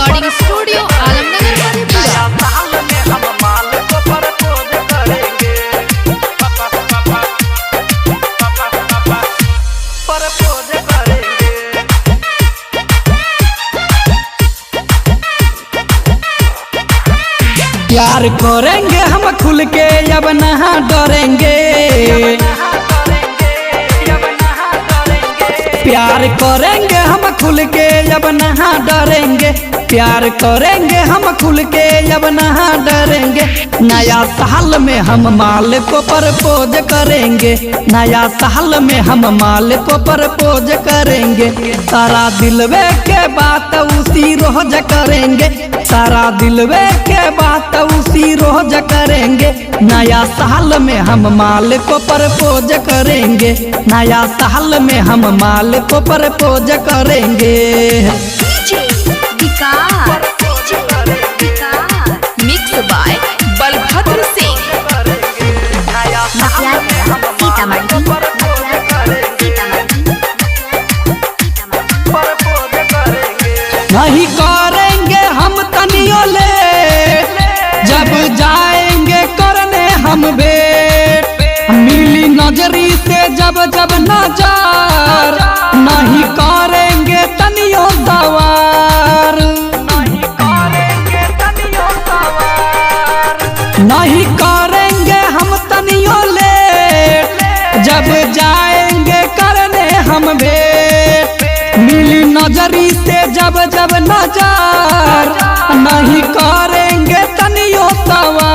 Recording studio Alamnagar प्यार करेंगे हम खुल के अब नहा डरेंगे। प्यार करेंगे हम खुल के अब नहा डरेंगे। प्यार करेंगे हम खुल के अब नहा डरेंगे। नया साल में हम माल को प्रपोज करेंगे। नया साल में हम माल को प्रपोज करेंगे। सारा दिलवे के बात उसी रोज करेंगे। सारा दिलवे के बात उसी रोज करेंगे। नया साल में हम माल को प्रपोज करेंगे। नया साल में हम माल को प्रपोज करेंगे। Mix by Balbhadra Singh. नहीं करेंगे हम तनियो ले जब जाएंगे करने हम भेंट। मिली नजरी से जब जब नजर नहीं करेंगे तनियो सवार। नहीं करेंगे हम तनियो ले जब जाएंगे करने हम भेंट। मिली नजरी से जब जब नजर नहीं करेंगे तनियो सवार।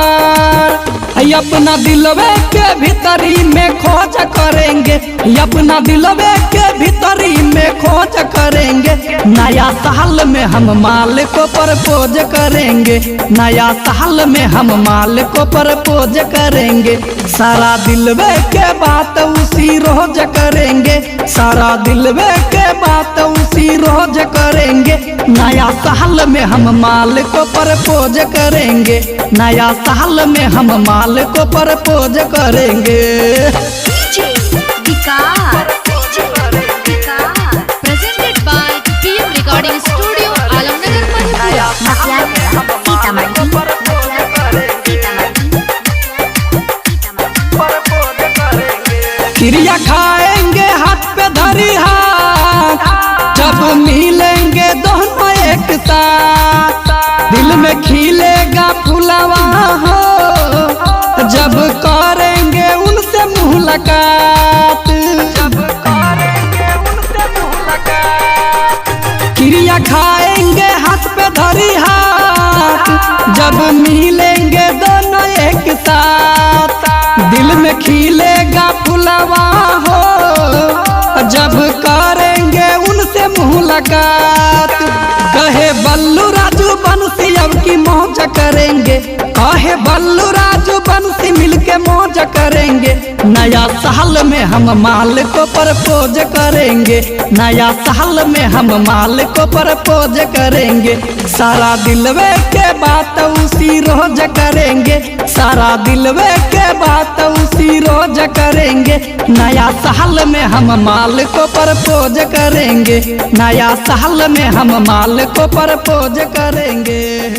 अपना दिलवे के भीतरी में खोज करेंगे। अपना दिलवे के भीतरी में खोज करेंगे। नया साल में हम माल को प्रपोज करेंगे। नया साल में हम माल को प्रपोज करेंगे। सारा दिलवे के बात उसी रोज करेंगे। सारा दिलवे के बात उसी रोज करेंगे। नया साल में हम माल को प्रपोज करेंगे। नया साल में हम माल को प्रपोज करेंगे। Presented by PM recording studio Alamnagar क्रिया खाएंगे हाथ पे धरी हाथ जब मिलेंगे दोनों एक साथ। दिल में खिलेगा फुलवा हो जब करेंगे उनसे मुलाकात। क्रिया खाएंगे हाथ पे धरी हाथ जब मिलेंगे दोनों एक साथ। दिल में खिलेगा फुलवा हो जब करेंगे उनसे मुलाकात। कहे बल्लू राजू बंसी अब की मौज करेंगे। कहे बल्लू राजू बंसी मिलके मौज करेंगे। नया साल में हम माल को प्रपोज करेंगे। नया साल में हम माल को प्रपोज करेंगे। सारा दिलवे के बात उसी रोज करेंगे। सारा दिलवे के बात उसी रोज करेंगे। नया साल में हम माल को प्रपोज करेंगे। नया साल में हम माल को प्रपोज करेंगे।